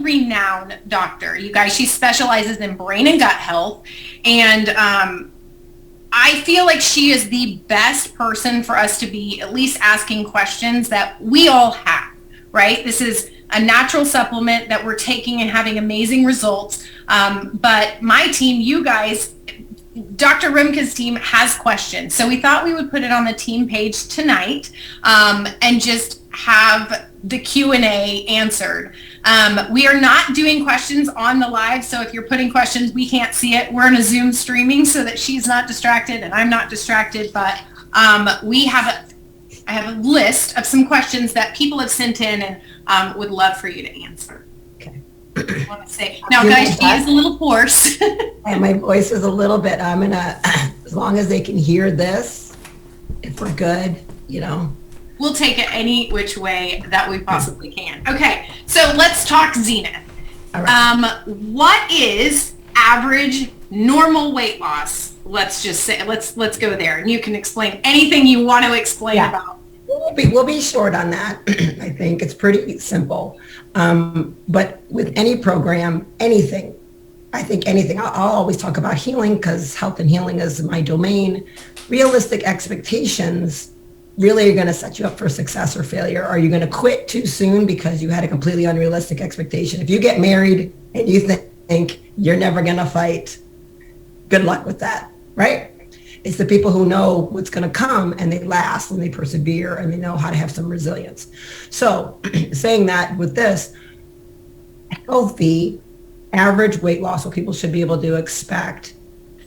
renowned doctor. You guys, she specializes in brain and gut health. And I feel like she is the best person for us to be at least asking questions that we all have, right? This is a natural supplement that we're taking and having amazing results. But my team, you guys, Dr. Remka's team has questions. So we thought we would put it on the team page tonight and just have the Q&A answered. We are not doing questions on the live, so if you're putting questions, we can't see it. We're in a Zoom streaming so that she's not distracted and I'm not distracted, but I have a list of some questions that people have sent in and would love for you to answer. Okay. I want to say, now guys, she is a little hoarse. And my voice is a little bit, I'm gonna, as long as they can hear this, if we're good, you know. We'll take it any which way that we possibly can. Okay, so let's talk Zenith. All right. What is average normal weight loss? Let's just say, let's go there, and you can explain anything you want to explain about. We'll be short on that. I think it's pretty simple. But with any program, anything, I'll always talk about healing because health and healing is my domain. Realistic expectations really are going to set you up for success or failure. Are you going to quit too soon because you had a completely unrealistic expectation? If you get married and you think you're never going to fight, good luck with that, right? It's the people who know what's going to come and they last and they persevere and they know how to have some resilience. So saying that with this, healthy average weight loss, what people should be able to expect,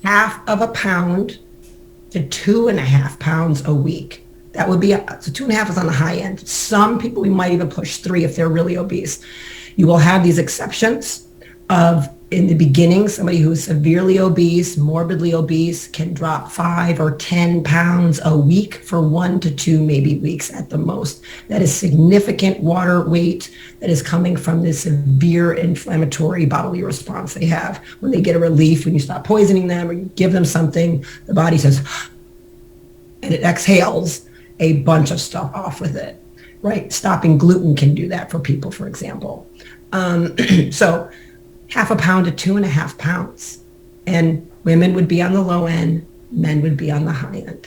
1/2 pound to 2.5 pounds a week. That would be, so 2.5 is on the high end. Some people, we might even push 3 if they're really obese. You will have these exceptions of, in the beginning, somebody who is severely obese, morbidly obese, can drop 5 or 10 pounds a week for 1 to 2 maybe weeks at the most. That is significant water weight that is coming from this severe inflammatory bodily response they have. When they get a relief, when you stop poisoning them or you give them something, the body says, and it exhales a bunch of stuff off with it, right? Stopping gluten can do that for people, for example. So 1/2 pound to 2.5 pounds. And women would be on the low end, men would be on the high end.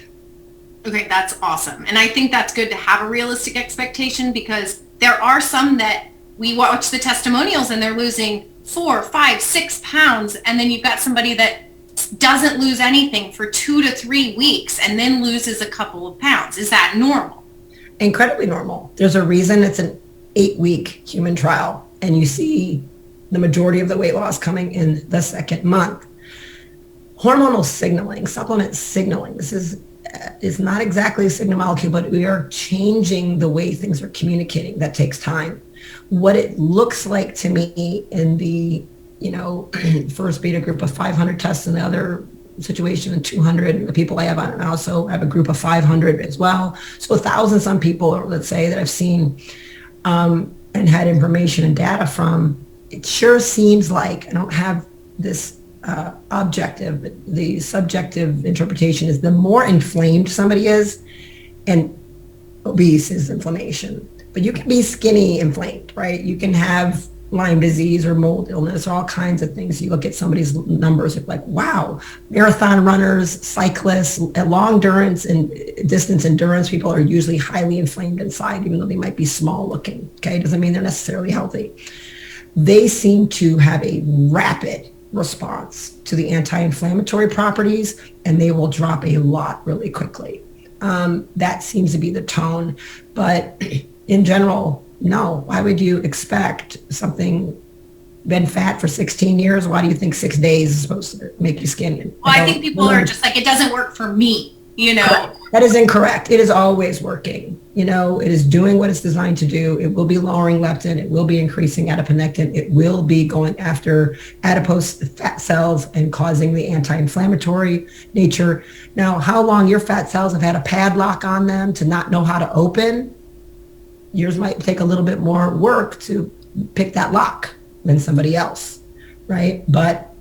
Okay, that's awesome. And I think that's good to have a realistic expectation because there are some that we watch the testimonials and they're losing 4, 5, 6 pounds. And then you've got somebody that doesn't lose anything for 2 to 3 weeks and then loses a couple of pounds. Is that normal? Incredibly normal. There's a reason it's an 8-week human trial and you see the majority of the weight loss coming in the 2nd month. Hormonal signaling, supplement signaling, this is not exactly a signal molecule, but we are changing the way things are communicating. That takes time. What it looks like to me in the first beta group of 500 tests and the other situation 200, the people I have on, I also have a group of 500 as well. So 1,000 some people, let's say, that I've seen and had information and data from. It sure seems like, I don't have this objective, but the subjective interpretation is the more inflamed somebody is, and obese is inflammation. But you can be skinny inflamed, right? You can have Lyme disease or mold illness or all kinds of things. You look at somebody's numbers, it's like, wow, marathon runners, cyclists, long endurance and distance endurance people are usually highly inflamed inside, even though they might be small looking, okay? Doesn't mean they're necessarily healthy. They seem to have a rapid response to the anti-inflammatory properties, and they will drop a lot really quickly. That seems to be the tone. But in general, no. Why would you expect something, been fat for 16 years? Why do you think 6 days is supposed to make you skinny? Well, I think people are just like, it doesn't work for me, Correct. That is incorrect. It is always working. It is doing what it's designed to do. It will be lowering leptin. It will be increasing adiponectin. It will be going after adipose fat cells and causing the anti-inflammatory nature. Now, how long your fat cells have had a padlock on them to not know how to open, yours might take a little bit more work to pick that lock than somebody else, right? But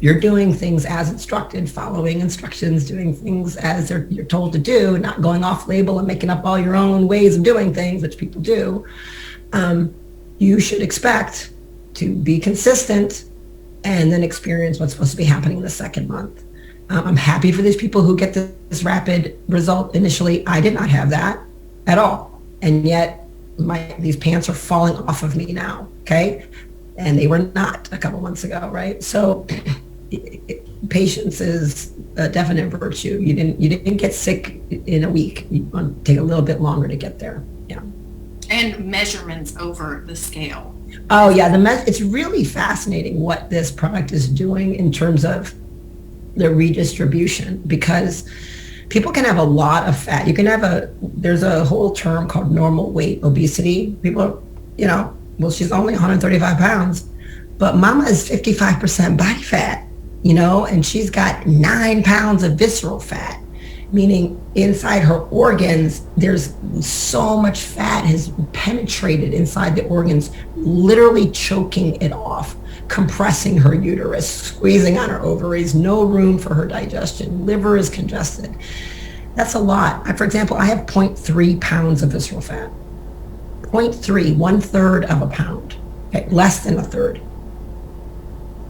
you're doing things as instructed, following instructions, doing things as you're told to do, not going off label and making up all your own ways of doing things, which people do. You should expect to be consistent and then experience what's supposed to be happening in the second month. I'm happy for these people who get this rapid result initially. I did not have that at all. And yet these pants are falling off of me now, okay? And they were not a couple months ago, right? So patience is a definite virtue. You didn't get sick in a week. You want to take a little bit longer to get there. Yeah. And measurements over the scale. Oh yeah, it's really fascinating what this product is doing in terms of the redistribution, because people can have a lot of fat. You can have there's a whole term called normal weight obesity. People, well, she's only 135 pounds, but mama is 55% body fat, and she's got 9 pounds of visceral fat, meaning inside her organs, there's so much fat has penetrated inside the organs, literally choking it off, compressing her uterus, squeezing on her ovaries, no room for her digestion, liver is congested. That's a lot. For example, I have 0.3 pounds of visceral fat. 0.3, 1/3 of a pound, okay, less than a third.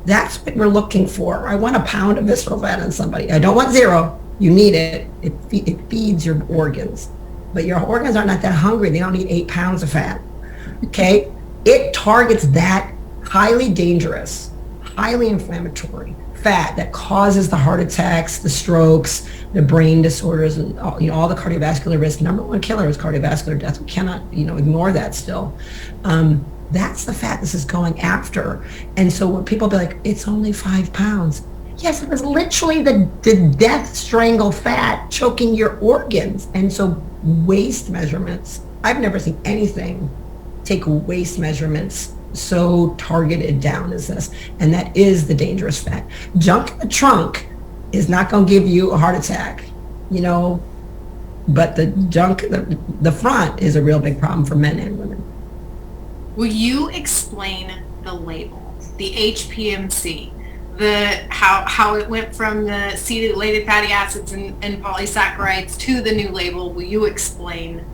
That's what we're looking for. I want a pound of visceral fat in somebody. I don't want 0. You need it. It feeds your organs. But your organs are not that hungry. They don't need 8 pounds of fat. Okay? It targets that highly dangerous, highly inflammatory fat that causes the heart attacks, the strokes, the brain disorders, and all the cardiovascular risk. Number one killer is cardiovascular death. We cannot, ignore that still. That's the fat this is going after. And so when people be like, it's only 5 pounds. Yes, it was literally the death strangle fat choking your organs. And so waist measurements, I've never seen anything take waist measurements so targeted down as this. And that is the dangerous fat. Junk in the trunk is not going to give you a heart attack, but the junk, the front is a real big problem for men and women. Will you explain the label, the HPMC, how it went from the acetylated fatty acids and polysaccharides to the new label? Will you explain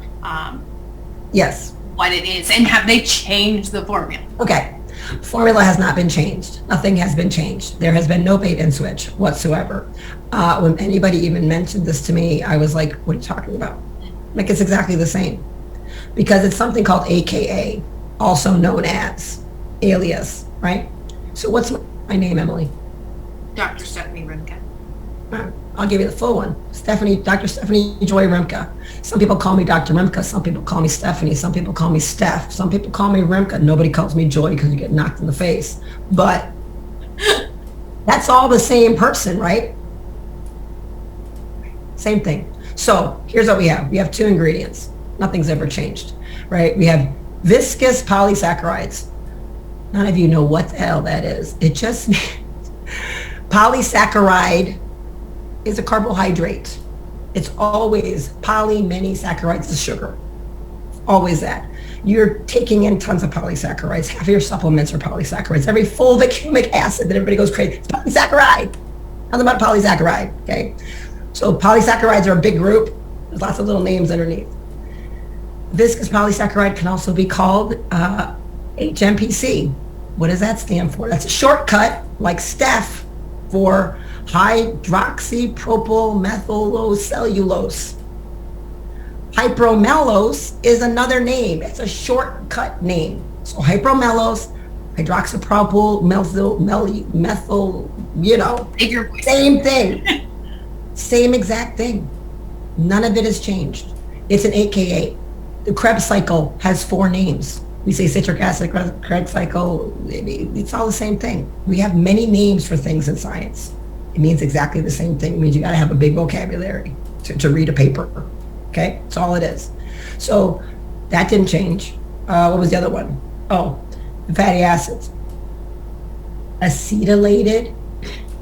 yes, what it is, and have they changed the formula? Okay, formula has not been changed. Nothing has been changed. There has been no bait and switch whatsoever. When anybody even mentioned this to me, I was like, what are you talking about? Like, it's exactly the same, because it's something called AKA, also known as alias, right? So what's my name, Emily? Dr. Stephanie Remka. I'll give you the full one. Dr. Stephanie Joy Remka. Some people call me Dr. Remka. Some people call me Stephanie. Some people call me Steph. Some people call me Remka. Nobody calls me Joy because you get knocked in the face. But that's all the same person, right? Same thing. So here's what we have. We have 2 ingredients. Nothing's ever changed, right? We have viscous polysaccharides. None of you know what the hell that is. It just means polysaccharide is a carbohydrate. It's always many saccharides is sugar. Always that. You're taking in tons of polysaccharides. Half of your supplements are polysaccharides. Every fulvic humic acid that everybody goes crazy, it's polysaccharide. Nothing about polysaccharide, okay? So polysaccharides are a big group. There's lots of little names underneath. Viscous polysaccharide can also be called HMPC. What does that stand for? That's a shortcut, like Steph, for hydroxypropyl methylcellulose. Hypromellose is another name. It's a shortcut name. So hypromellose, hydroxypropyl methyl, same thing. Same exact thing. None of it has changed. It's an AKA. The Krebs cycle has 4 names. We say citric acid, Krebs cycle. It's all the same thing. We have many names for things in science. It means exactly the same thing. It means you got to have a big vocabulary to read a paper. Okay, that's all it is. So that didn't change. What was the other one? Oh, the fatty acids. Acetylated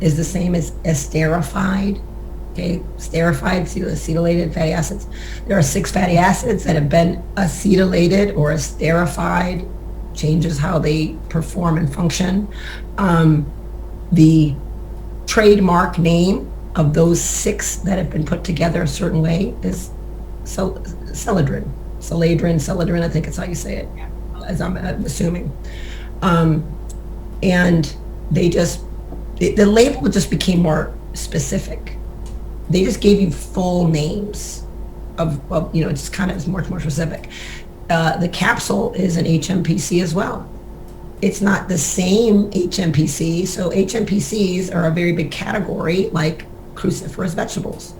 is the same as esterified. Okay, esterified, acetylated fatty acids. There are 6 fatty acids that have been acetylated or esterified, changes how they perform and function. The trademark name of those 6 that have been put together a certain way is celadrin, I think it's how you say it, as I'm assuming. And they just, the label just became more specific. They just gave you full names of it's just kind of is much more specific. The capsule is an HMPC as well. It's not the same HMPC. So HMPCs are a very big category, like cruciferous vegetables.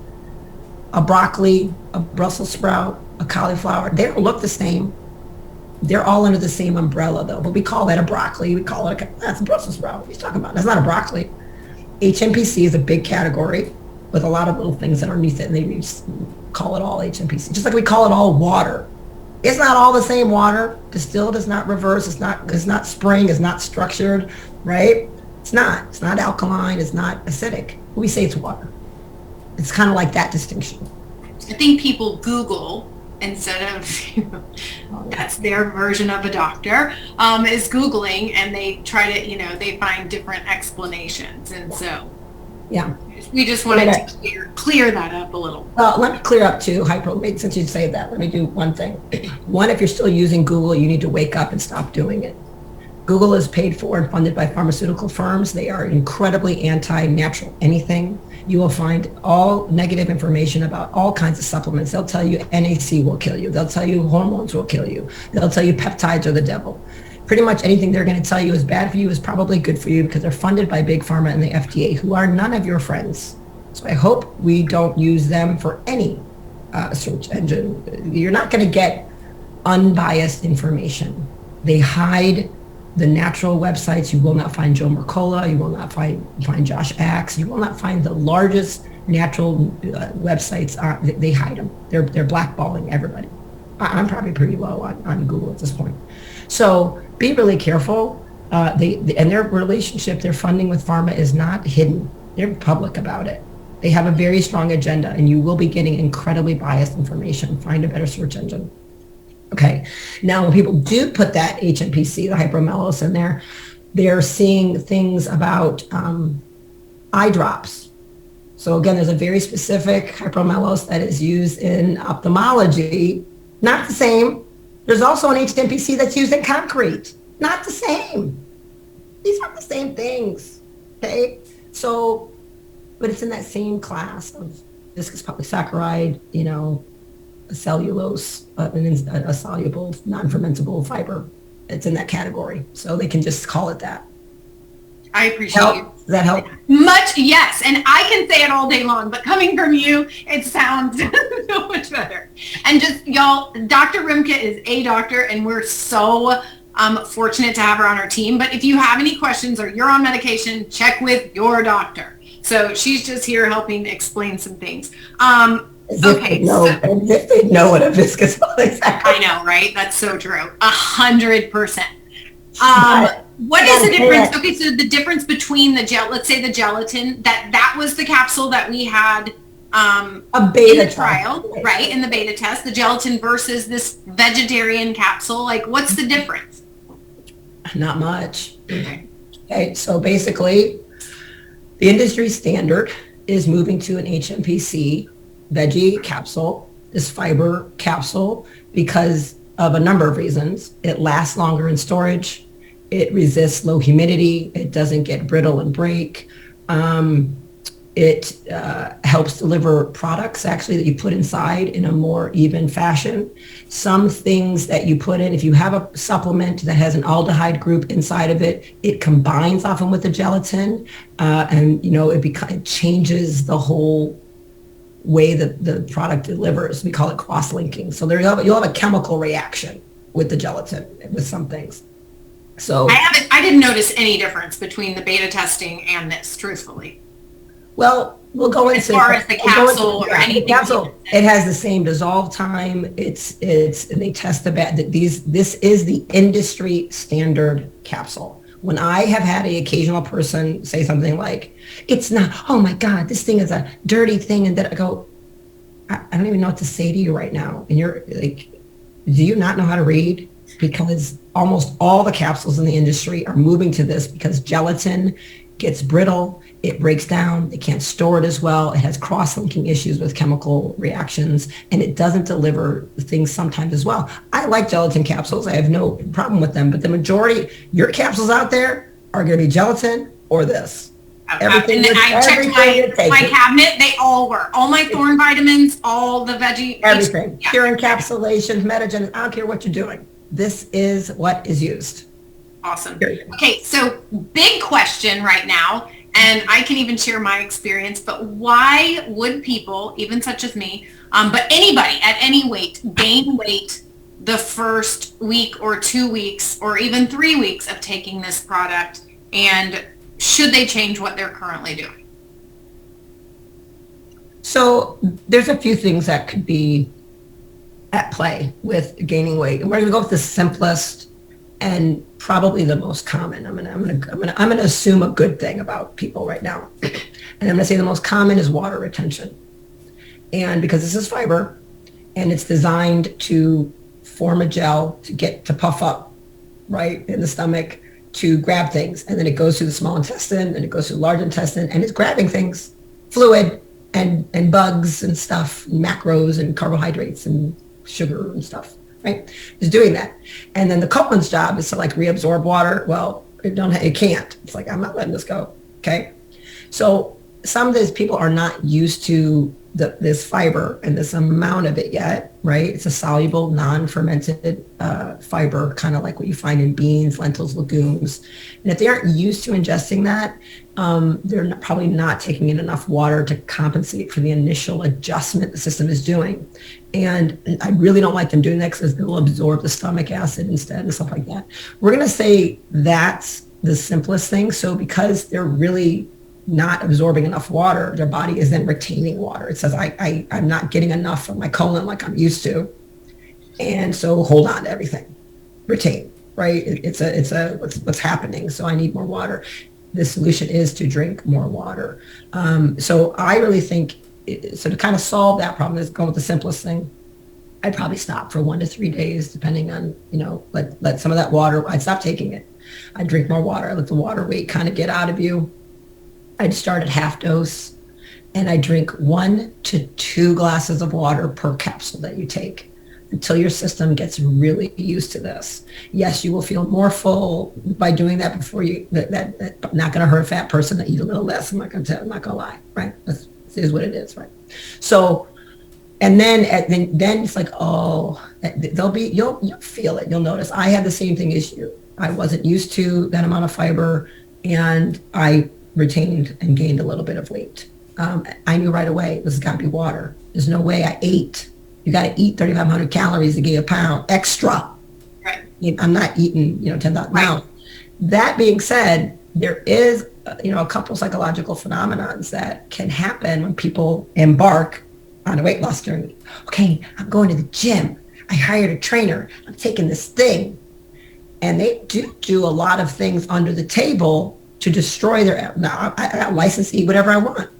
A broccoli, a Brussels sprout, a cauliflower, they don't look the same. They're all under the same umbrella though, but we call that a broccoli. We call it that's a Brussels sprout. What are you talking about? That's not a broccoli. HMPC is a big category with a lot of little things underneath it, and they just call it all HMPC. Just like we call it all water. It's not all the same water. Distilled is not reverse. It's not spring. It's not structured, right? It's not. It's not alkaline. It's not acidic. We say it's water. It's kind of like that distinction. I think people Google instead of, that's their version of a doctor, is Googling, and they try to, they find different explanations. And so yeah, we just wanted to clear that up a little. Well, let me clear up too, since you say that, let me do one thing. One, if you're still using Google, you need to wake up and stop doing it. Google is paid for and funded by pharmaceutical firms. They are incredibly anti-natural anything. You will find all negative information about all kinds of supplements. They'll tell you NAC will kill you. They'll tell you hormones will kill you. They'll tell you peptides are the devil. Pretty much anything they're going to tell you is bad for you is probably good for you, because they're funded by Big Pharma and the FDA, who are none of your friends. So I hope we don't use them for any search engine. You're not going to get unbiased information. They hide the natural websites. You will not find Joe Mercola. You will not find Josh Axe. You will not find the largest natural websites. They hide them. They're blackballing everybody. I'm probably pretty low on Google at this point. So be really careful. And their relationship, their funding with pharma is not hidden. They're public about it. They have a very strong agenda, and you will be getting incredibly biased information. Find a better search engine. Okay. Now, when people do put that HMPC, the hypromellose in there, they're seeing things about eye drops. So again, there's a very specific hypromellose that is used in ophthalmology. Not the same. There's also an HMPC that's used in concrete. Not the same. These aren't the same things. Okay. So, but it's in that same class of viscous polysaccharide, a cellulose, a soluble, non-fermentable fiber. It's in that category. So they can just call it that. I appreciate you. Does that help? Much, yes. And I can say it all day long, but coming from you, it sounds so much better. And just, y'all, Dr. Remka is a doctor, and we're so fortunate to have her on our team. But if you have any questions or you're on medication, check with your doctor. So she's just here helping explain some things. Okay. If they know what a viscous polysaccharide. I know, right? That's so true. 100%. What is the difference? Okay, so the difference between let's say the gelatin, that was the capsule that we had a beta in the trial, right? In the beta test, the gelatin versus this vegetarian capsule. Like, what's the difference? Not much. Okay, so basically, the industry standard is moving to an HMPC veggie capsule, this fiber capsule, because of a number of reasons. It lasts longer in storage. It resists low humidity. It doesn't get brittle and break. It helps deliver products actually that you put inside in a more even fashion. Some things that you put in, if you have a supplement that has an aldehyde group inside of it, it combines often with the gelatin, and it changes the whole way that the product delivers. We call it cross-linking. So you'll have a chemical reaction with the gelatin with some things. So I didn't notice any difference between the beta testing and this, truthfully. Well, we'll go into as far as the capsule or anything. Capsule, it has the same dissolve time. It's they test this is the industry standard capsule. When I have had an occasional person say something like, "It's not, oh my God, this thing is a dirty thing," and then I go, I don't even know what to say to you right now. And you're like, do you not know how to read? Because almost all the capsules in the industry are moving to this because gelatin gets brittle, it breaks down, they can't store it as well, it has cross-linking issues with chemical reactions, and it doesn't deliver things sometimes as well. I like gelatin capsules, I have no problem with them, but the majority, your capsules out there are going to be gelatin or this. And I checked my cabinet. They all were. All my Thorne vitamins, all the veggie. Everything. Yeah. Pure encapsulations, Metagen. I don't care what you're doing. This is what is used. Awesome. Okay, so big question right now, and I can even share my experience, but why would people, even such as me, but anybody at any weight, gain weight the first week or 2 weeks or even 3 weeks of taking this product, and should they change what they're currently doing? So there's a few things that could be at play with gaining weight. And we're going to go with the simplest and probably the most common. I'm going to assume a good thing about people right now. And I'm going to say the most common is water retention. And because this is fiber and it's designed to form a gel to puff up, right, in the stomach, to grab things, and then it goes through the small intestine and it goes through the large intestine, and it's grabbing things, fluid and bugs and stuff, macros and carbohydrates and sugar and stuff, right? It's doing that. And then the Copeland's job is to like reabsorb water. Well, it can't. It's like, I'm not letting this go. Okay. So some of these people are not used to this fiber and this amount of it yet, right? It's a soluble, non-fermented fiber, kind of like what you find in beans, lentils, legumes. And if they aren't used to ingesting that, they're probably not taking in enough water to compensate for the initial adjustment the system is doing. And I really don't like them doing that because they'll absorb the stomach acid instead and stuff like that. We're going to say that's the simplest thing. So because they're really not absorbing enough water, their body is then retaining water. It says, I'm not getting enough from my colon like I'm used to. And so hold on to everything, retain, right? It's what's happening. So I need more water. The solution is to drink more water. So I really think, so to kind of solve that problem, is go with the simplest thing. I'd probably stop for 1 to 3 days, depending on, let some of that water, I'd stop taking it. I'd drink more water. Let the water weight kind of get out of you. I'd start at half dose, and I drink 1 to 2 glasses of water per capsule that you take until your system gets really used to this. Yes, you will feel more full by doing that before that not going to hurt a fat person to eat a little less. I'm not going to lie, right? This is what it is, right? So, and then it's like, you'll feel it. You'll notice. I had the same thing as you. I wasn't used to that amount of fiber, and I retained and gained a little bit of weight. I knew right away, this has got to be water. There's no way I ate. You got to eat 3,500 calories to gain a pound extra. Right. I'm not eating, 10,000 pounds. That being said, there is, a couple psychological phenomenons that can happen when people embark on a weight loss journey. Okay, I'm going to the gym. I hired a trainer. I'm taking this thing. And they do a lot of things under the table to destroy now I got license to eat whatever I want.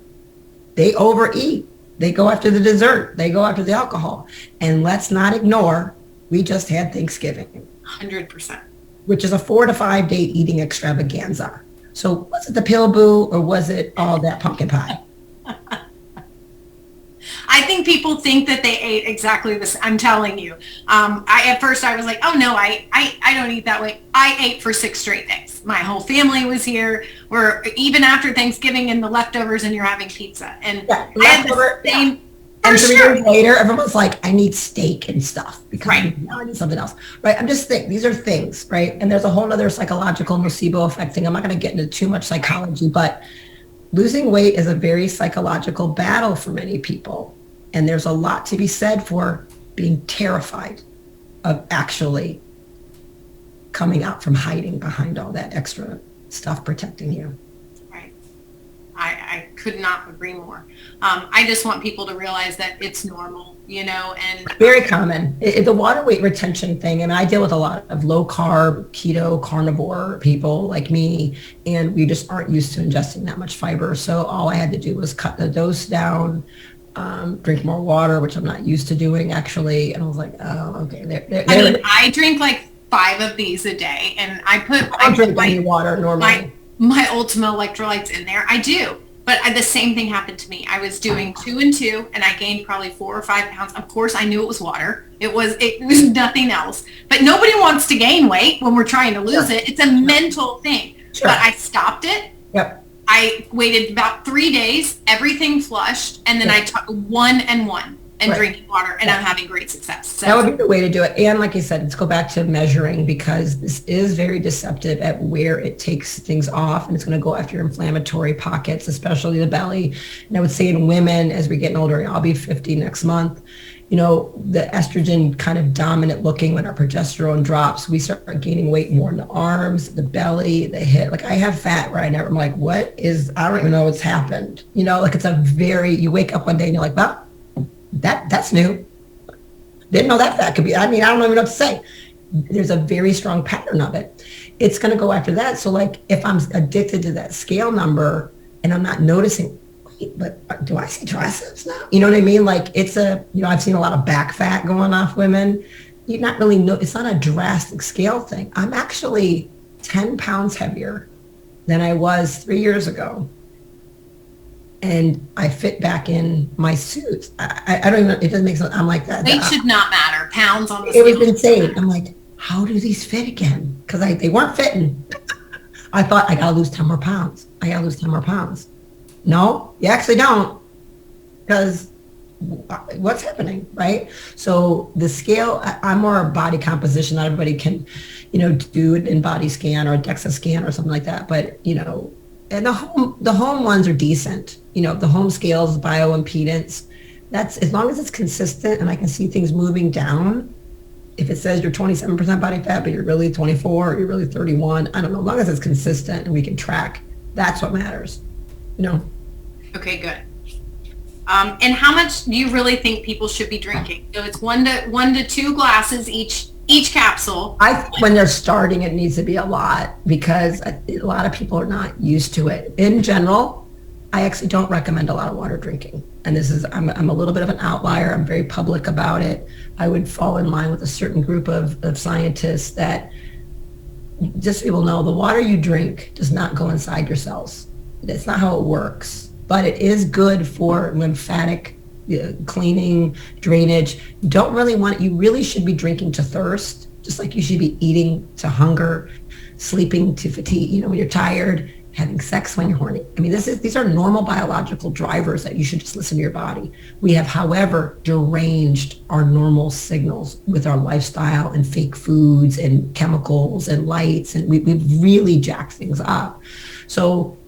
They overeat. They go after the dessert. They go after the alcohol. And let's not ignore, we just had Thanksgiving. 100%. Which is a 4 to 5 day eating extravaganza. So was it the pill boo or was it all that pumpkin pie? I think people think that they ate exactly this. I'm telling you. At first I was like, oh no, I don't eat that way. I ate for 6 straight days. My whole family was here. We're even after Thanksgiving and the leftovers, and you're having pizza. And I had the same. And 3 days later, everyone's like, I need steak and stuff because now I need something else. Right? I'm just thinking, these are things, right? And there's a whole other psychological nocebo effect thing. I'm not going to get into too much psychology, but losing weight is a very psychological battle for many people. And there's a lot to be said for being terrified of actually coming out from hiding behind all that extra stuff protecting you. Right. I could not agree more. I just want people to realize that it's normal, and very common. The water weight retention thing. And I deal with a lot of low carb, keto, carnivore people like me, and we just aren't used to ingesting that much fiber. So all I had to do was cut the dose down, drink more water, which I'm not used to doing actually. And I was like, oh, okay. I drink like 5 of these a day, and I drink any water normally. My Ultima electrolytes in there. I do. But the same thing happened to me. I was doing 2 and 2, and I gained probably 4 or 5 pounds. Of course, I knew it was water. It was nothing else. But nobody wants to gain weight when we're trying to lose it. It's a mental thing. Sure. but I stopped it. Yep. I waited about 3 days, everything flushed, and then I took 1 and 1 and drinking water, and I'm having great success. So that would be the way to do it. And like you said, let's go back to measuring, because this is very deceptive at where it takes things off, and it's going to go after your inflammatory pockets, especially the belly. And I would say in women, as we're getting older, I'll be 50 next month, you know, the estrogen kind of dominant looking, when our progesterone drops, we start gaining weight more in the arms, the belly, the hip. Like I have fat where I'm like, I don't even know what's happened. You know, like you wake up one day and you're like, well, that's new. Didn't know that could be, I don't even know what to say. There's a very strong pattern of it. It's going to go after that. So like if I'm addicted to that scale number and I'm not noticing, but do I see triceps now? You know what I mean? Like I've seen a lot of back fat going off women. You're not really it's not a drastic scale thing. I'm actually 10 pounds heavier than I was 3 years ago. And I fit back in my suits. I don't even, it doesn't make sense. I'm like that. Weight should not matter. Pounds on the scale. It was scale. insane. I'm like, how do these fit again? Because they weren't fitting. I thought I got to lose 10 more pounds. No, you actually don't, because what's happening, right? So the scale, I'm more a body composition. Not everybody can, do an in-body scan or a DEXA scan or something like that. But, and the home ones are decent. The home scales, bioimpedance, that's, as long as it's consistent and I can see things moving down. If it says you're 27% body fat, but you're really 24, or you're really 31, I don't know, as long as it's consistent and we can track, that's what matters, Okay, good. And how much do you really think people should be drinking? So it's one to two glasses each capsule. When they're starting, it needs to be a lot, because a lot of people are not used to it. In general, I actually don't recommend a lot of water drinking. And I'm a little bit of an outlier. I'm very public about it. I would fall in line with a certain group of scientists that, just so people know, the water you drink does not go inside your cells. That's not how it works. But it is good for lymphatic cleaning, drainage. You really should be drinking to thirst, just like you should be eating to hunger, sleeping to fatigue, when you're tired, having sex when you're horny. These are normal biological drivers that you should just listen to your body. We have, however, deranged our normal signals with our lifestyle and fake foods and chemicals and lights, and we've really jacked things up. So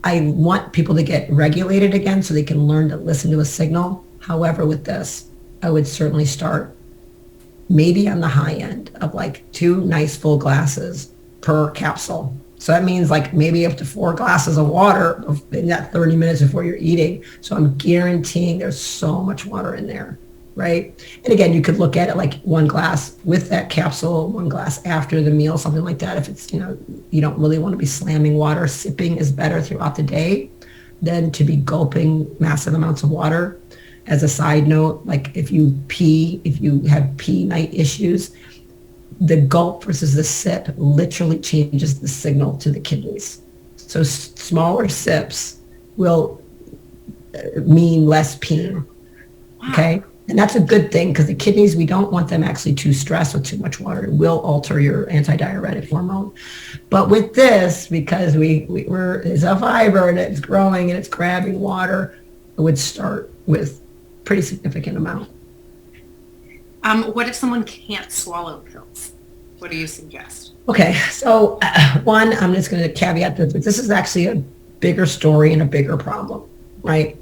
I want people to get regulated again so they can learn to listen to a signal. However, with this, I would certainly start maybe on the high end of like 2 nice full glasses per capsule. So that means like maybe up to 4 glasses of water in that 30 minutes before you're eating. So I'm guaranteeing there's so much water in there, right? And again, you could look at it like 1 glass with that capsule, 1 glass after the meal, something like that. If it's, you don't really want to be slamming water. Sipping is better throughout the day than to be gulping massive amounts of water. As a side note, like if you have pee night issues, the gulp versus the sip literally changes the signal to the kidneys. So smaller sips will mean less peeing. Wow. Okay. And that's a good thing, because the kidneys, we don't want them actually too stressed with too much water. It will alter your antidiuretic hormone. But with this, because it's a fiber and it's growing and it's grabbing water, it would start with pretty significant amount. What if someone can't swallow pills? What do you suggest? Okay, so one, I'm just going to caveat this is actually a bigger story and a bigger problem, right?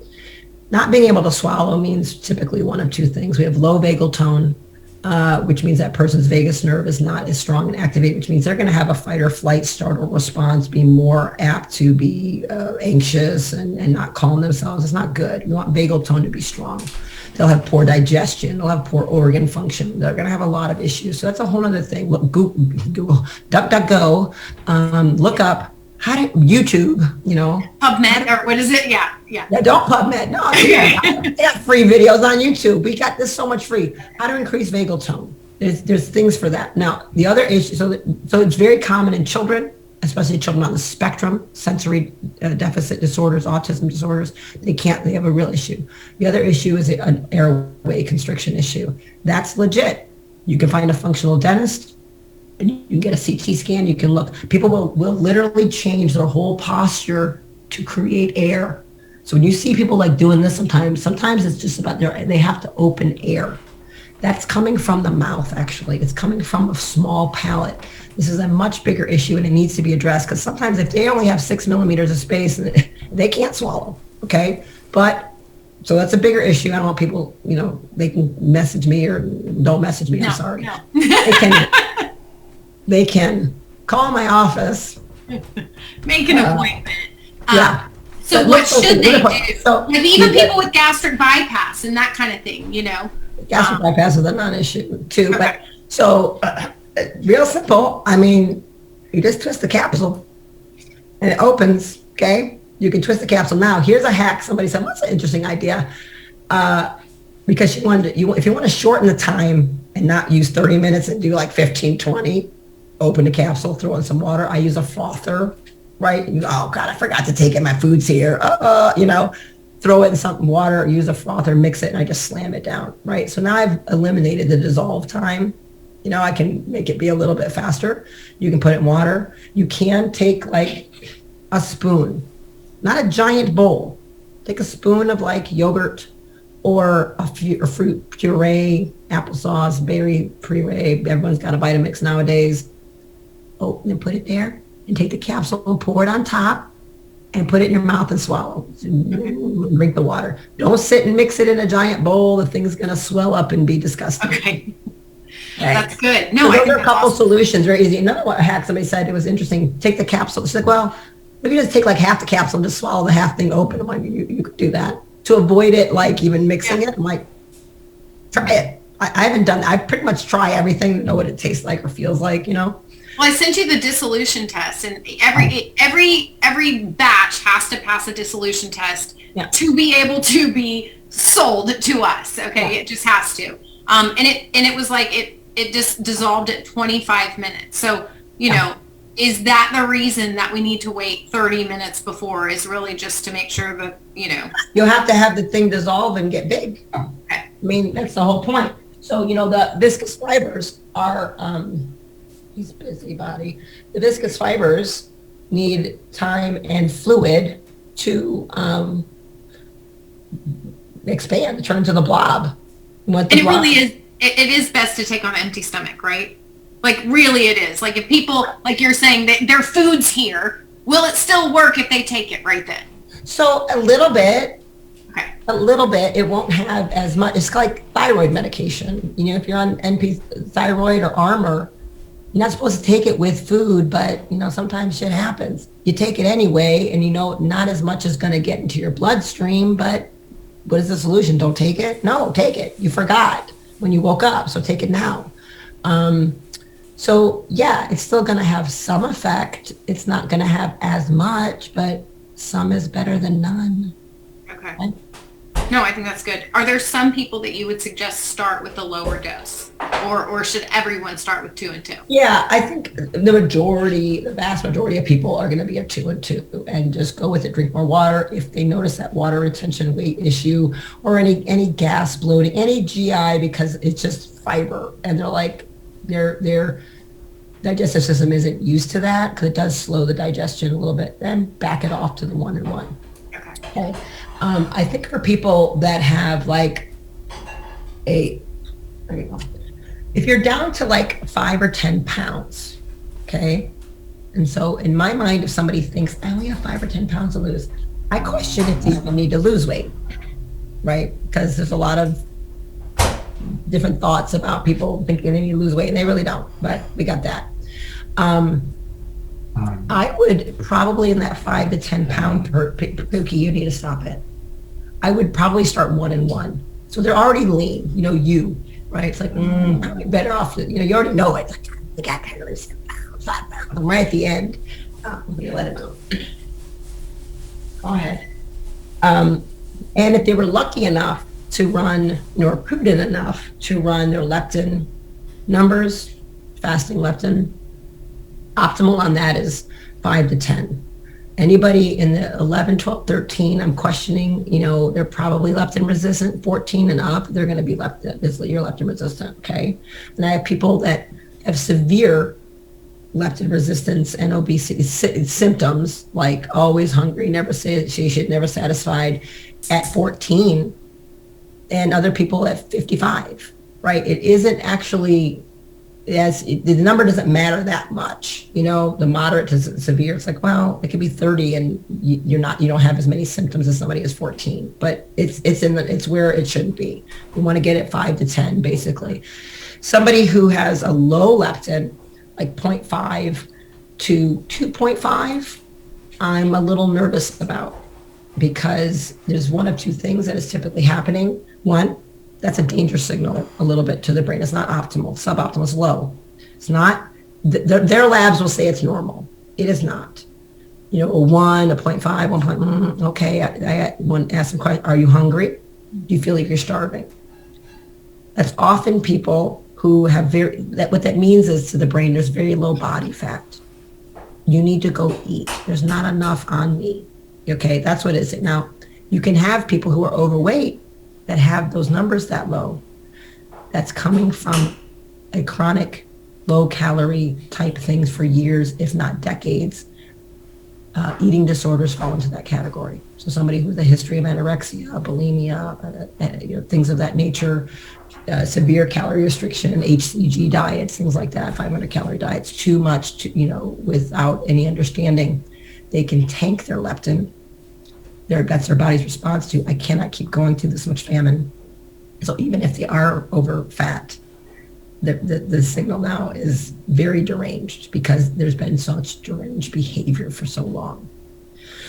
Not being able to swallow means typically one of 2 things. We have low vagal tone, which means that person's vagus nerve is not as strong and activated, which means they're going to have a fight or flight startle response, be more apt to be anxious and not calm themselves. It's not good. We want vagal tone to be strong. They'll have poor digestion. They'll have poor organ function. They're going to have a lot of issues. So that's a whole other thing. Look, Google, DuckDuckGo, look up YouTube, PubMed, or what is it? Yeah. Don't PubMed. No, they got free videos on YouTube. We got this so much free. How to increase vagal tone. There's things for that. Now, the other issue, so it's very common in children, especially children on the spectrum, sensory deficit disorders, autism disorders. They have a real issue. The other issue is an airway constriction issue. That's legit. You can find a functional dentist. and you can get a CT scan, you can look. People will literally change their whole posture to create air. So when you see people like doing this sometimes it's just about they have to open air. That's coming from the mouth, actually. It's coming from a small palate. This is a much bigger issue, and it needs to be addressed, because sometimes if they only have 6 millimeters of space, they can't swallow, okay? But, so that's a bigger issue. I don't want people, they can message me or don't message me, I'm sorry. No. They can call my office. Make an appointment. Yeah. So what should they do? So, like even people with gastric bypass and that kind of thing, Gastric bypass is a non-issue too. Okay. But so real simple. I mean, you just twist the capsule and it opens. Okay. You can twist the capsule. Now here's a hack. Somebody said, what's an interesting idea? Because if you want to shorten the time and not use 30 minutes and do like 15, 20, open the capsule, throw in some water. I use a frother, right? Oh God, I forgot to take it. My food's here. Throw it in some water, use a frother, mix it, and I just slam it down, right? So now I've eliminated the dissolve time. I can make it be a little bit faster. You can put it in water. You can take like a spoon, not a giant bowl. Take a spoon of like yogurt or a fruit puree, applesauce, berry puree. Everyone's got a Vitamix nowadays. Oh, and then put it there and take the capsule and pour it on top and put it in your mouth and swallow. Drink the water. Don't sit and mix it in a giant bowl. The thing's going to swell up and be disgusting. Okay. That's good. No, so those are a couple solutions, very easy. Another hack somebody said, it was interesting. Take the capsule. She's like, well, maybe just take like half the capsule and just swallow the half thing open. I'm like, you could do that. To avoid it, like even mixing it, I'm like, try it. I haven't done that. I pretty much try everything to know what it tastes like or feels like, Well, I sent you the dissolution test, and every batch has to pass a dissolution test to be able to be sold to us. Okay, it just has to. And it was like it just dissolved at 25 minutes. So is that the reason that we need to wait 30 minutes before? Is really just to make sure that you'll have to have the thing dissolve and get big. Okay. I mean, that's the whole point. So the viscous fibers are. He's a busybody. The viscous fibers need time and fluid to expand, turn into the blob. And it really is. It is best to take on an empty stomach, right? Like really, it is. Like if people, like you're saying, that their food's here, will it still work if they take it right then? So a little bit. Okay. A little bit. It won't have as much. It's like thyroid medication. If you're on NP thyroid or Armor. You're not supposed to take it with food, but sometimes shit happens. You take it anyway, and not as much is going to get into your bloodstream, but what is the solution? Don't take it? No, take it. You forgot when you woke up, so take it now. So yeah, it's still going to have some effect. It's not going to have as much, but some is better than none. Okay. Right? No, I think that's good. Are there some people that you would suggest start with a lower dose, or should everyone start with 2 and 2? Yeah, I think the vast majority of people are going to be at 2 and 2, and just go with it. Drink more water. If they notice that water retention, weight issue, or any gas, bloating, any GI, because it's just fiber, and they're like their digestive system isn't used to that, because it does slow the digestion a little bit. Then back it off to the 1 and 1. Okay. I think for people that have like there you go. If you're down to like 5 or 10 pounds, okay? And so in my mind, if somebody thinks, I only have 5 or 10 pounds to lose, I question if they even need to lose weight, right? Because there's a lot of different thoughts about people thinking they need to lose weight, and they really don't, but we got that. I would probably, in that 5 to 10 pound Pookie, you need to stop it. I would probably start 1 and 1. So they're already lean, right? It's like, probably better off, you already know it. Like, I got to lose 10 pounds, 5 pounds. I'm right at the end. Let me let it go. Go ahead. And if they were lucky enough to run, or prudent enough to run their leptin numbers, fasting leptin, optimal on that is 5 to 10. Anybody in the 11, 12, 13, I'm questioning, they're probably leptin resistant. 14 and up, they're going to be you're leptin resistant, okay? And I have people that have severe leptin resistance and obesity symptoms, like always hungry, never satiated, never satisfied, at 14, and other people at 55, right? It isn't actually, the number doesn't matter that much. The moderate to severe, it's like, well, it could be 30 and you don't have as many symptoms as somebody who's 14, but it's where it shouldn't be. We want to get it 5 to 10, basically. Somebody who has a low leptin, like 0.5 to 2.5, I'm a little nervous about, because there's one of two things that is typically happening. One, that's a danger signal a little bit to the brain. It's not optimal. Suboptimal is low. It's not. Their labs will say it's normal. It is not. A 1, a 0.5, 1. Okay, I want to ask them question. Are you hungry? Do you feel like you're starving? That's often people who have what that means is, to the brain, there's very low body fat. You need to go eat. There's not enough on me. Okay, that's what it is. Now, you can have people who are overweight that have those numbers that low. That's coming from a chronic low calorie type things for years, if not decades. Eating disorders fall into that category. So somebody with a history of anorexia, bulimia, things of that nature, severe calorie restriction, HCG diets, things like that, 500 calorie diets, too much, without any understanding. They can tank their leptin. That's their body's response to, I cannot keep going through this much famine. So even if they are over fat, the signal now is very deranged, because there's been such deranged behavior for so long.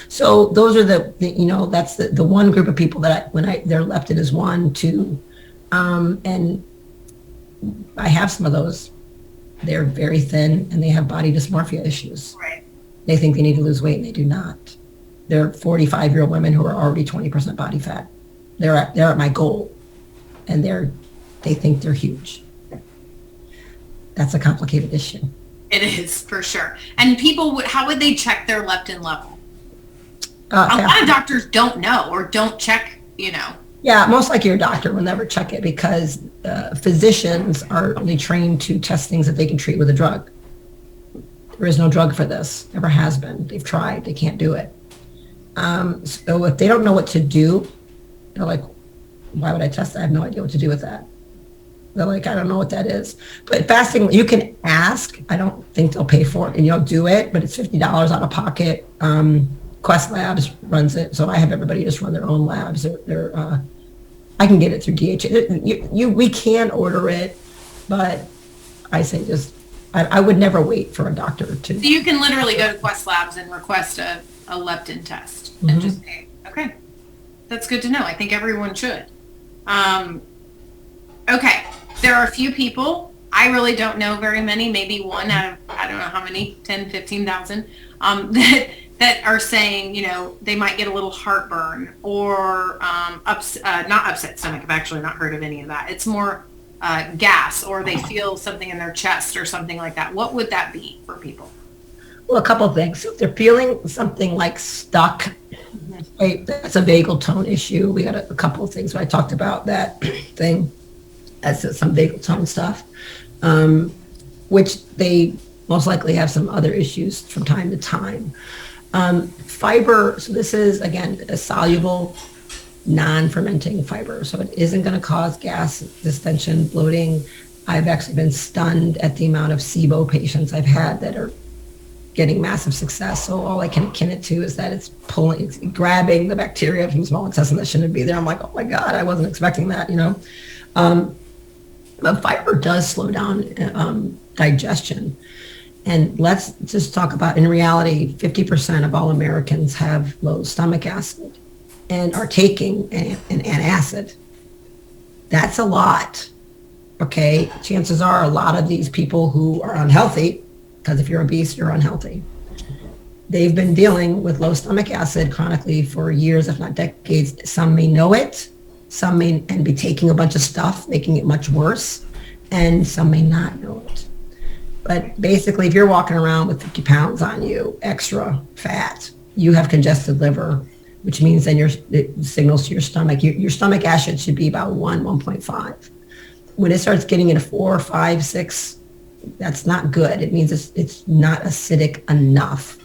So those are that's the one group of people that their leptin is 1, 2, and I have some of those. They're very thin and they have body dysmorphia issues. Right. They think they need to lose weight and they do not. They're 45-year-old women who are already 20% body fat. They're at my goal, and they think they're huge. That's a complicated issue. It is, for sure. And people, how would they check their leptin level? A lot of doctors don't know or don't check, Yeah, most likely your doctor will never check it, because physicians are only trained to test things that they can treat with a drug. There is no drug for this. Never has been. They've tried. They can't do it. So if they don't know what to do, they're like, why would I test that? I have no idea what to do with that. They're like, I don't know what that is. But fasting, you can ask. I don't think they'll pay for it, and you'll do it, but it's $50 out of pocket. Quest Labs runs it, so I have everybody just run their own labs. I can get it through DHA. We can order it, but I say I would never wait for a doctor to. So you can literally go to Quest Labs and request a leptin test and just pay. Okay, that's good to know. I think everyone should. Okay, there are a few people, I really don't know very many, maybe one out of, I don't know how many, 10, 15,000, that are saying, they might get a little heartburn or not upset stomach. I've actually not heard of any of that. It's more gas, or they feel something in their chest or something like that. What would that be for people? Well, a couple of things. So if they're feeling something like stuck, right, that's a vagal tone issue. We got a couple of things where I talked about that thing. That's some vagal tone stuff, which they most likely have some other issues from time to time. Fiber, so this is, again, a soluble, non-fermenting fiber. So it isn't going to cause gas, distension, bloating. I've actually been stunned at the amount of SIBO patients I've had that are getting massive success. So all I can akin it to is that it's grabbing the bacteria from the small intestine that shouldn't be there. I'm like, oh my God, I wasn't expecting that, But fiber does slow down digestion. And let's just talk about, in reality, 50% of all Americans have low stomach acid and are taking an antacid. That's a lot, okay? Chances are a lot of these people who are unhealthy, because if you're obese, you're unhealthy, they've been dealing with low stomach acid chronically for years, if not decades. Some may know it, some may and be taking a bunch of stuff, making it much worse, and some may not know it. But basically, if you're walking around with 50 pounds on you, extra fat, you have congested liver, which means then it signals to your stomach. Your stomach acid should be about 1.5. When it starts getting into 4, 5, 6, that's not good. It means it's not acidic enough.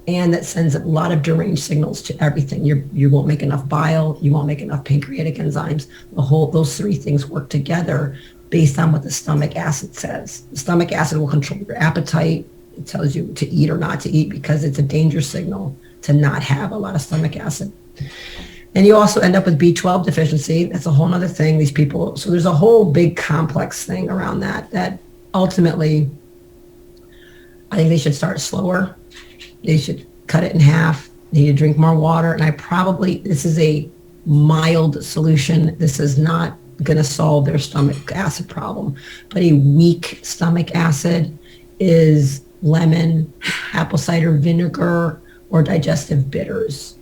And that sends a lot of deranged signals to everything. You won't make enough bile. You won't make enough pancreatic enzymes. Those three things work together based on what the stomach acid says. The stomach acid will control your appetite. It tells you to eat or not to eat because it's a danger signal to not have a lot of stomach acid. And you also end up with B12 deficiency. That's a whole other thing. These people, so there's a whole big complex thing around that ultimately, I think they should start slower. They should cut it in half. They need to drink more water. And this is a mild solution. This is not going to solve their stomach acid problem. But a weak stomach acid is lemon, apple cider vinegar, or digestive bitters.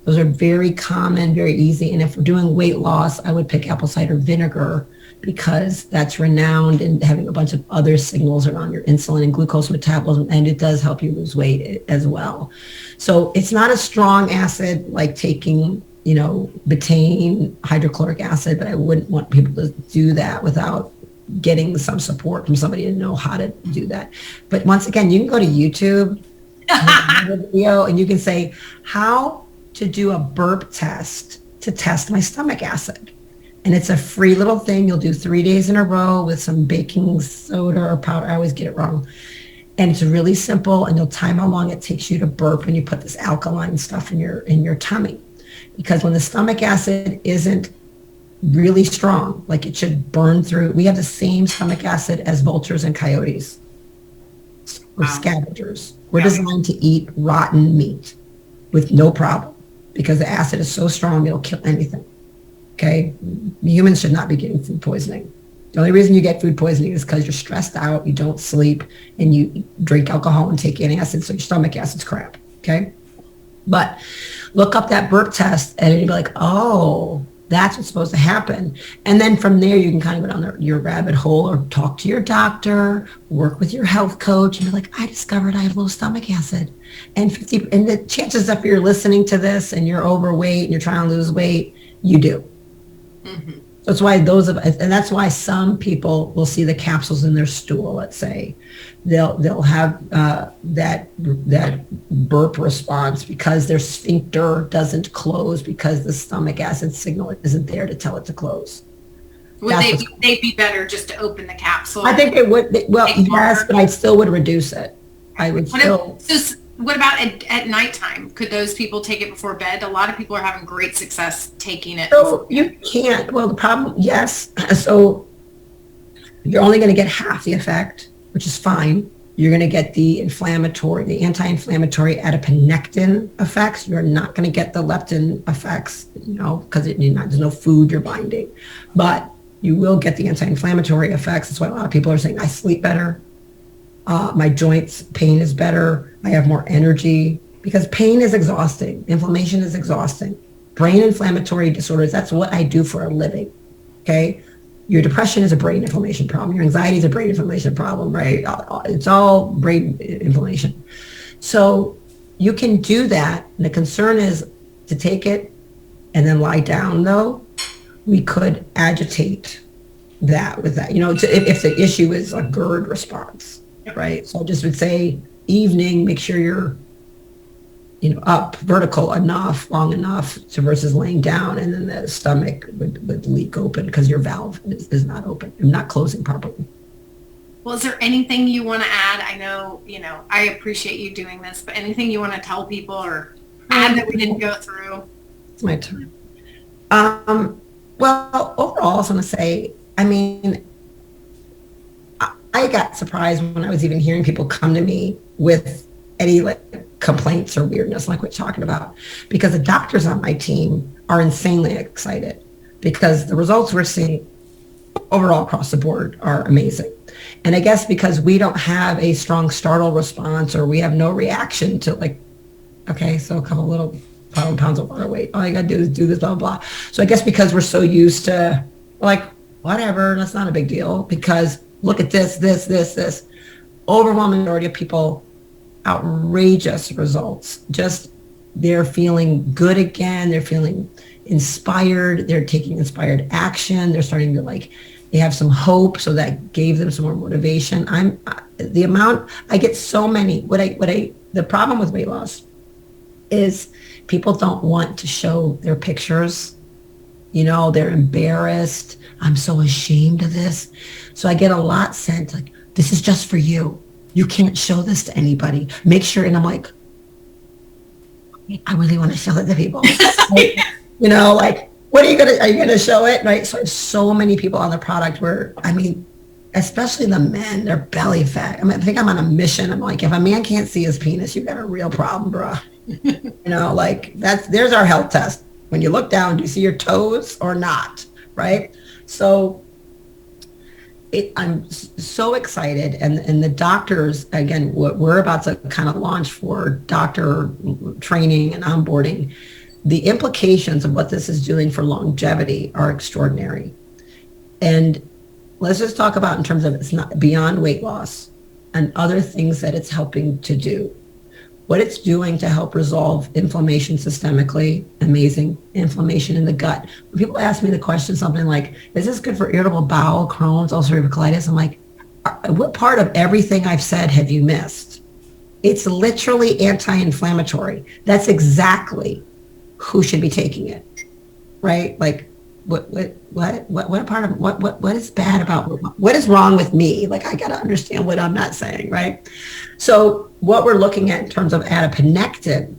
Those are very common, very easy. And if we're doing weight loss, I would pick apple cider vinegar because that's renowned in having a bunch of other signals around your insulin and glucose metabolism, and it does help you lose weight as well. So it's not a strong acid like taking, betaine, hydrochloric acid, but I wouldn't want people to do that without getting some support from somebody to know how to do that. But once again, you can go to YouTube video and you can say how to do a burp test to test my stomach acid. And it's a free little thing. You'll do 3 days in a row with some baking soda or powder. I always get it wrong. And it's really simple, and you'll time how long it takes you to burp when you put this alkaline stuff in your tummy. Because when the stomach acid isn't really strong, like it should burn through, we have the same stomach acid as vultures and coyotes. We're scavengers. We're designed to eat rotten meat with no problem because the acid is so strong it'll kill anything. Okay, humans should not be getting food poisoning. The only reason you get food poisoning is because you're stressed out, you don't sleep, and you drink alcohol and take antacids, so your stomach acid's crap. Okay, but look up that burp test, and you'll be like, oh, that's what's supposed to happen. And then from there, you can kind of go down your rabbit hole or talk to your doctor, work with your health coach, and be like, I discovered I have low stomach acid. And the chances if you're listening to this and you're overweight and you're trying to lose weight, you do. Mm-hmm. That's why and that's why some people will see the capsules in their stool. Let's say they'll have that burp response because their sphincter doesn't close because the stomach acid signal isn't there to tell it to close. Would they'd be better just to open the capsule? I think it would. Well, yes, but I still would reduce it. I would still. What about at nighttime? Could those people take it before bed? A lot of people are having great success taking it. So you can't. Well, the problem, yes. So you're only going to get half the effect, which is fine. You're going to get the anti-inflammatory adiponectin effects. You're not going to get the leptin effects, because there's no food you're binding. But you will get the anti-inflammatory effects. That's why a lot of people are saying, I sleep better. My joints pain is better. I have more energy because pain is exhausting. Inflammation is exhausting. Brain inflammatory disorders, that's what I do for a living. Okay. Your depression is a brain inflammation problem. Your anxiety is a brain inflammation problem, right? It's all brain inflammation. So you can do that. And the concern is to take it and then lie down though. We could agitate that with that, if the issue is a GERD response. Right. So I just would say evening, make sure you're, up vertical enough, long enough to versus laying down. And then the stomach would leak open because your valve is not open and not closing properly. Well, is there anything you want to add? I know, I appreciate you doing this, but anything you want to tell people or add that we didn't go through? It's my turn. Well, overall, I was going to say, I got surprised when I was even hearing people come to me with any complaints or weirdness like we're talking about, because the doctors on my team are insanely excited because the results we're seeing overall across the board are amazing. And I guess because we don't have a strong startle response or we have no reaction to okay, so a couple little pounds of water weight. All you got to do is do this, blah, blah, blah. So I guess because we're so used to whatever, that's not a big deal because look at this. Overwhelming majority of people, outrageous results. Just they're feeling good again. They're feeling inspired. They're taking inspired action. They're starting to they have some hope. So that gave them some more motivation. The amount I get so many, the problem with weight loss is people don't want to show their pictures. They're embarrassed. I'm so ashamed of this. So I get a lot sent like, this is just for you. You can't show this to anybody. Make sure. And I'm like, I really want to show it to people. Like, are you going to show it? Right. So I have so many people on the product where, especially the men, they're belly fat. I think I'm on a mission. I'm like, if a man can't see his penis, you've got a real problem, bro. There's our health test. When you look down, do you see your toes or not? Right. So I'm so excited. And the doctors, again, what we're about to kind of launch for doctor training and onboarding, the implications of what this is doing for longevity are extraordinary. And let's just talk about in terms of it's not beyond weight loss and other things that it's helping to do. What it's doing to help resolve inflammation systemically, amazing. Inflammation in the gut. When people ask me the question, something like, is this good for irritable bowel, Crohn's, ulcerative colitis? I'm like, what part of everything I've said have you missed? It's literally anti-inflammatory. That's exactly who should be taking it, right? Like, what part of what is bad about what is wrong with me? Like, I got to understand what I'm not saying, right? So what we're looking at in terms of adiponectin,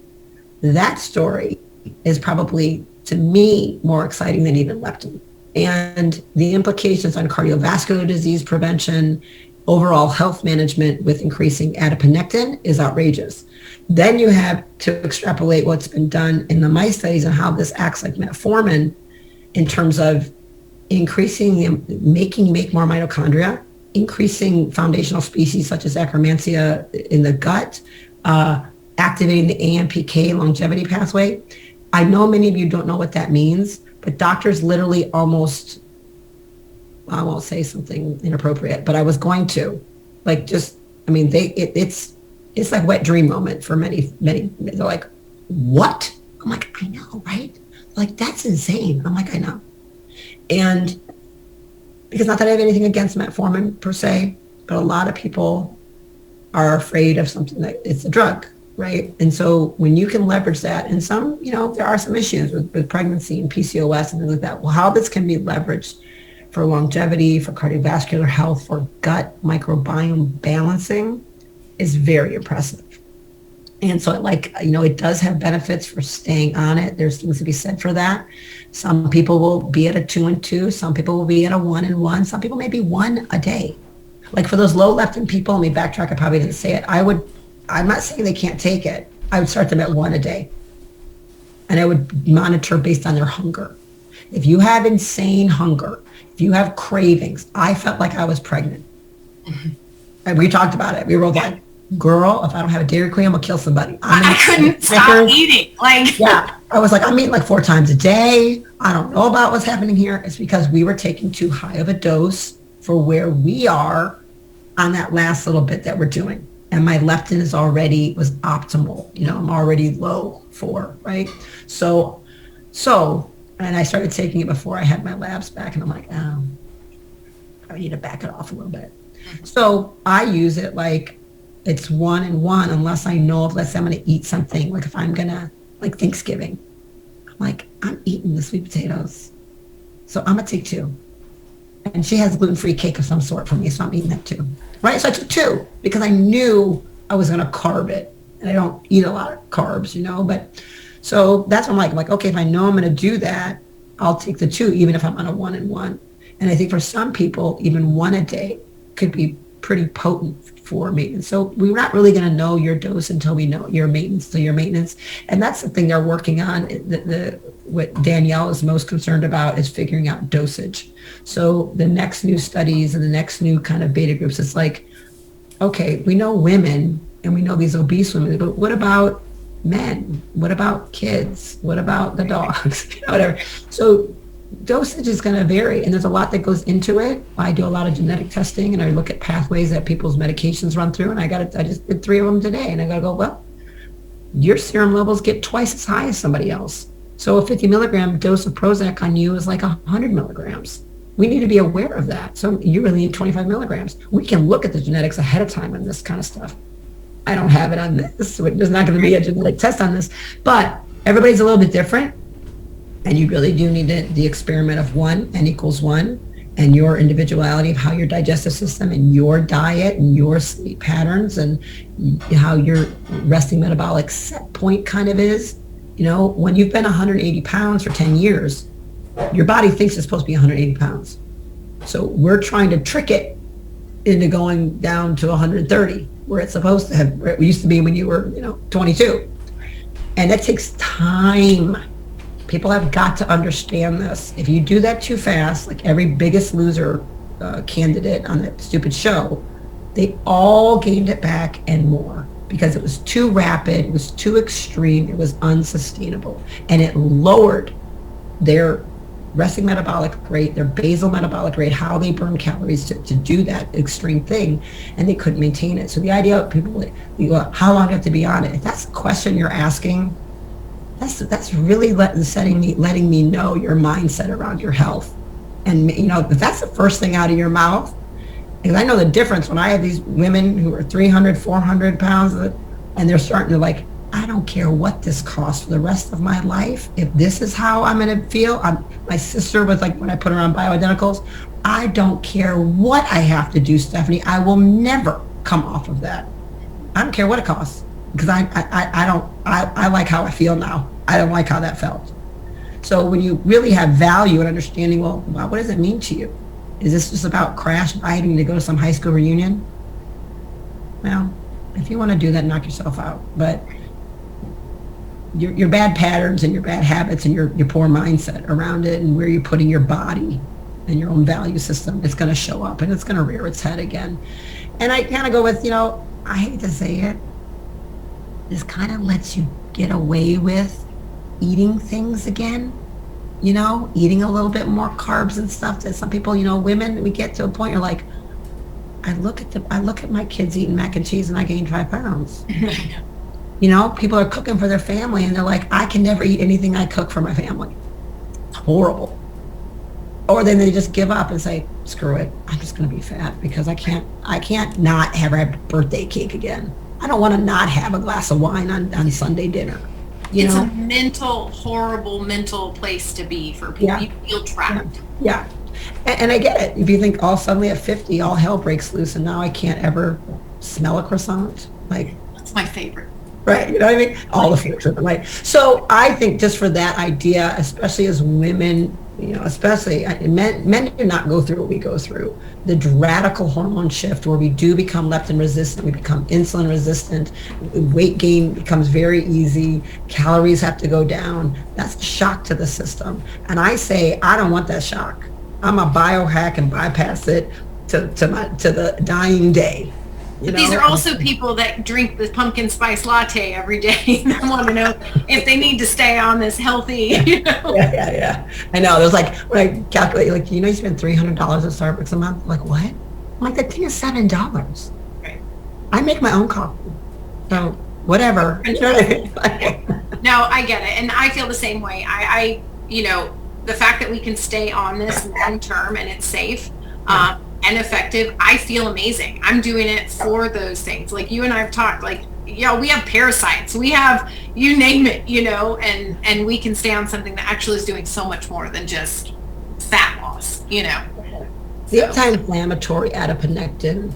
that story is probably, to me, more exciting than even leptin. And the implications on cardiovascular disease prevention, overall health management with increasing adiponectin is outrageous. Then you have to extrapolate what's been done in the mice studies and how this acts like metformin in terms of increasing make more mitochondria, increasing foundational species such as Akkermansia in the gut, activating the AMPK longevity pathway. I know many of you don't know what that means, but doctors literally almost, I won't say something inappropriate, but I was going to, it's like wet dream moment for many. They're like, what? I'm like, I know, right? Like, that's insane. I'm like, I know. And because not that I have anything against metformin per se, but a lot of people are afraid of something that it's a drug, right? And so when you can leverage that, and some, there are some issues with pregnancy and PCOS and things like that. Well, how this can be leveraged for longevity, for cardiovascular health, for gut microbiome balancing is very impressive. And so it does have benefits for staying on it. There's things to be said for that. Some people will be at a 2 and 2. Some people will be at a 1 and 1. Some people may be 1 a day. Like for those low leptin people, let me backtrack, I probably didn't say it. I'm not saying they can't take it. I would start them at 1 a day. And I would monitor based on their hunger. If you have insane hunger, if you have cravings, I felt like I was pregnant. Mm-hmm. And we talked about it. We were like, girl, if I don't have a Dairy Queen, I'm gonna kill somebody. I couldn't stop eating. Yeah, I was like, I'm eating like 4 times a day. I don't know about what's happening here. It's because we were taking too high of a dose for where we are on that last little bit that we're doing. And my leptin was optimal. I'm already low 4, right? So, and I started taking it before I had my labs back, and I'm like, I need to back it off a little bit. Mm-hmm. So I use it like it's 1 and 1, unless I know let's say I'm going to eat something, like if I'm going to, like Thanksgiving, I'm like, I'm eating the sweet potatoes. So I'm going to take 2. And she has gluten-free cake of some sort for me, so I'm eating that too. Right? So I took 2 because I knew I was going to carb it. And I don't eat a lot of carbs, but so that's what I'm like, okay, if I know I'm going to do that, I'll take the 2, even if I'm on a 1 and 1. And I think for some people, even 1 a day could be pretty potent for maintenance. So we're not really going to know your dose until we know your maintenance. And that's the thing they're working on. What Danielle is most concerned about is figuring out dosage. So the next new studies and the next new kind of beta groups, it's like, okay, we know women and we know these obese women, but what about men? What about kids? What about the dogs? Whatever. So dosage is going to vary, and there's a lot that goes into it. I do a lot of genetic testing, and I look at pathways that people's medications run through, and I just did 3 of them today, and I got to go, well, your serum levels get twice as high as somebody else. So a 50 milligram dose of Prozac on you is like 100 milligrams. We need to be aware of that. So you really need 25 milligrams. We can look at the genetics ahead of time on this kind of stuff. I don't have it on this, so there's not going to be a genetic test on this, but everybody's a little bit different. And you really do need the experiment of 1, N equals 1, and your individuality of how your digestive system and your diet and your sleep patterns and how your resting metabolic set point kind of is. When you've been 180 pounds for 10 years, your body thinks it's supposed to be 180 pounds. So we're trying to trick it into going down to 130, where it's supposed to have, where it used to be when you were, 22. And that takes time. People have got to understand this. If you do that too fast, like every Biggest Loser candidate on that stupid show, they all gained it back and more because it was too rapid, it was too extreme, it was unsustainable. And it lowered their resting metabolic rate, their basal metabolic rate, how they burn calories to do that extreme thing, and they couldn't maintain it. So the idea of people, how long do you have to be on it? If that's the question you're asking, that's really letting me know your mindset around your health. And if that's the first thing out of your mouth, because I know the difference when I have these women who are 300, 400 pounds, and they're starting to I don't care what this costs for the rest of my life. If this is how I'm going to feel, my sister was when I put her on bioidenticals, I don't care what I have to do, Stephanie. I will never come off of that. I don't care what it costs because I like how I feel now. I don't like how that felt. So when you really have value and understanding, well, what does it mean to you? Is this just about crash dieting to go to some high school reunion? Well, if you want to do that, knock yourself out. But your bad patterns and your bad habits and your poor mindset around it and where you're putting your body and your own value system, it's going to show up and it's going to rear its head again. And I kind of go with, I hate to say it, this kind of lets you get away with eating things again, eating a little bit more carbs and stuff that some people, women, we get to a point you're like, I look at my kids eating mac and cheese and I gained 5 pounds. People are cooking for their family and they're like, I can never eat anything I cook for my family. It's horrible. Or then they just give up and say, screw it, I'm just going to be fat because I can't not have a birthday cake again. I don't want to not have a glass of wine on Sunday dinner. It's a horrible mental place to be for people. Yeah. You feel trapped. Yeah. And I get it. If you think suddenly at 50, all hell breaks loose and now I can't ever smell a croissant. That's my favorite. Right, you know what I mean? All the foods are right. So I think just for that idea, especially as women, especially men do not go through what we go through. The radical hormone shift where we do become leptin resistant, we become insulin resistant, weight gain becomes very easy, calories have to go down. That's a shock to the system. And I say, I don't want that shock. I'm a biohack and bypass it to the dying day. But these are also people that drink the pumpkin spice latte every day. They want to know if they need to stay on this healthy, Yeah. I know. There's when I calculate, you spend $300 at Starbucks a month. What? I'm like, that thing is $7. Right. I make my own coffee. So whatever. No, I get it. And I feel the same way. I the fact that we can stay on this long term and it's safe, and effective, I feel amazing. I'm doing it for those things. Like you and I have talked, we have parasites, we have, you name it, and we can stay on something that actually is doing so much more than just fat loss, The anti-inflammatory adiponectin,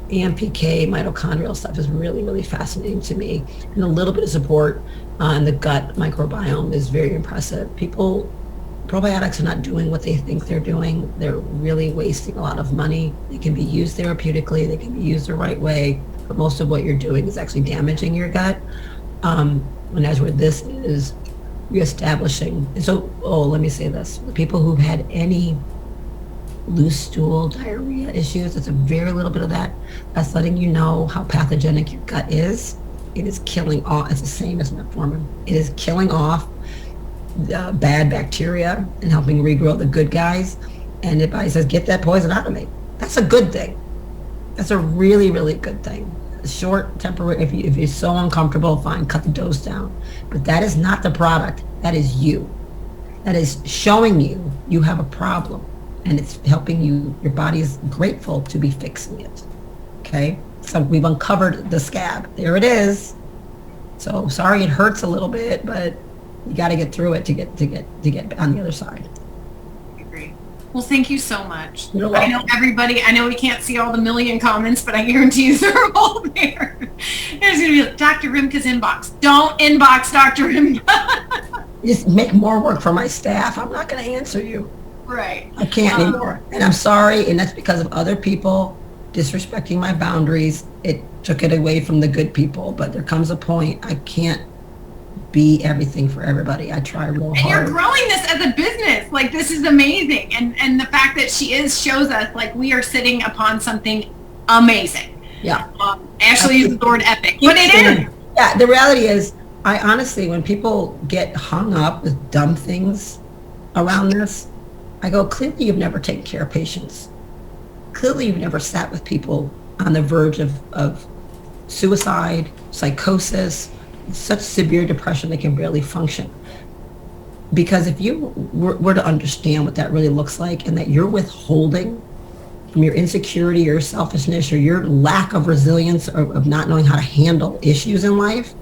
AMPK, mitochondrial stuff is really, really fascinating to me. And a little bit of support on the gut microbiome is very impressive. Probiotics are not doing what they think they're doing. They're really wasting a lot of money. They can be used therapeutically. They can be used the right way. But most of what you're doing is actually damaging your gut. And that's where this is reestablishing. And so, let me say this. The people who've had any loose stool, diarrhea issues, it's a very little bit of that. That's letting you know how pathogenic your gut is. It is killing off, it's the same as metformin. It is killing off bad bacteria and helping regrow the good guys. And if I says, get that poison out of me, that's a good thing. That's a really, really good thing. Short, temporary, if you're so uncomfortable, fine, cut the dose down. But that is not the product. That is you. That is showing you have a problem. You have a problem. and it's helping you. Your body is grateful to be fixing it. Okay, so we've uncovered the scab. There it is. So sorry, it hurts a little bit, but you got to get through it to get on the other side. Great. Well, thank you so much. You're I welcome. know everybody, I know we can't see all the million comments, but I guarantee you they're all there. There's going to be like, Dr. Remka's inbox. Don't inbox Dr. Remka. Just make more work for my staff. I'm not going to answer you. Right. I can't anymore. And I'm sorry. And that's because of other people disrespecting my boundaries. It took it away from the good people. But there comes a point I can't be everything for everybody. I try real And hard. you're growing this as a business. Like, this is amazing. And the fact that she is shows us like we are sitting upon something amazing. Yeah. Ashley used the word epic, but it is. Yeah. The reality is, I honestly, when people get hung up with dumb things around this, I go, clearly you've never taken care of patients. Clearly you've never sat with people on the verge of suicide, psychosis, such severe depression they can barely function. Because if you were to understand what that really looks like, and that you're withholding from your insecurity, your selfishness, or your lack of resilience, or of not knowing how to handle issues in life,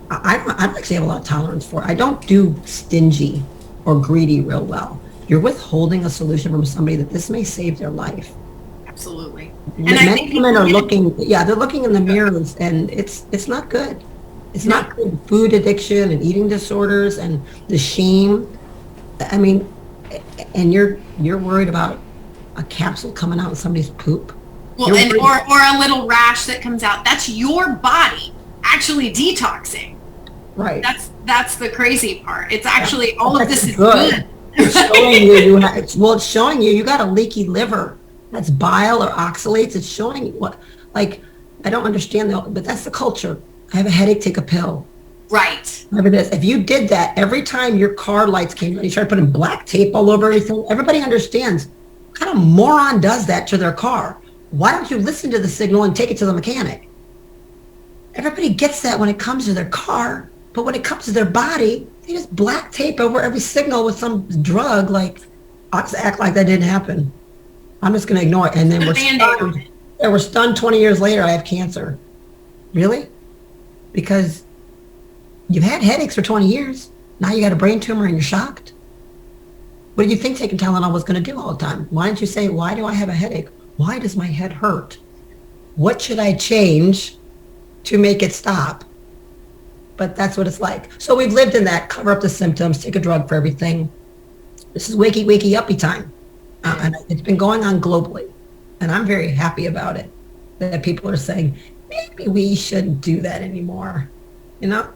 I actually have a lot of tolerance for it. I don't do stingy or greedy real well. You're withholding a solution from somebody that this may save their life. Absolutely. And many women are looking, they're looking in the mirrors, and it's not good. It's not good. Food addiction and eating disorders and the shame. I mean, and you're worried about a capsule coming out in somebody's poop. Well, and or a little rash that comes out. That's your body actually detoxing. Right. That's the crazy part. It's actually all of this is good. It's showing it's showing you got a leaky liver. That's bile or oxalates. It's showing you what, like, I don't understand that, but that's the culture. I have a headache, take a pill. Right. Remember this. If you did that every time your car lights came on, you started putting black tape all over everything, everybody understands. What kind of moron does that to their car? Why don't you listen to the signal and take it to the mechanic? Everybody gets that when it comes to their car, but when it comes to their body, they just black tape over every signal with some drug, like, I'll just act like that didn't happen. I'm just going to ignore it. And then we're stunned. And we're stunned 20 years later, I have cancer. Really? Because you've had headaches for 20 years. Now you got a brain tumor and you're shocked. What do you think taking Tylenol was going to do all the time? Why didn't you say, why do I have a headache? Why does my head hurt? What should I change to make it stop? But that's what it's like. So we've lived in that, cover up the symptoms, take a drug for everything. This is wakey, wakey, uppy time. And it's been going on globally. And I'm very happy about it, that people are saying, maybe we shouldn't do that anymore. You know?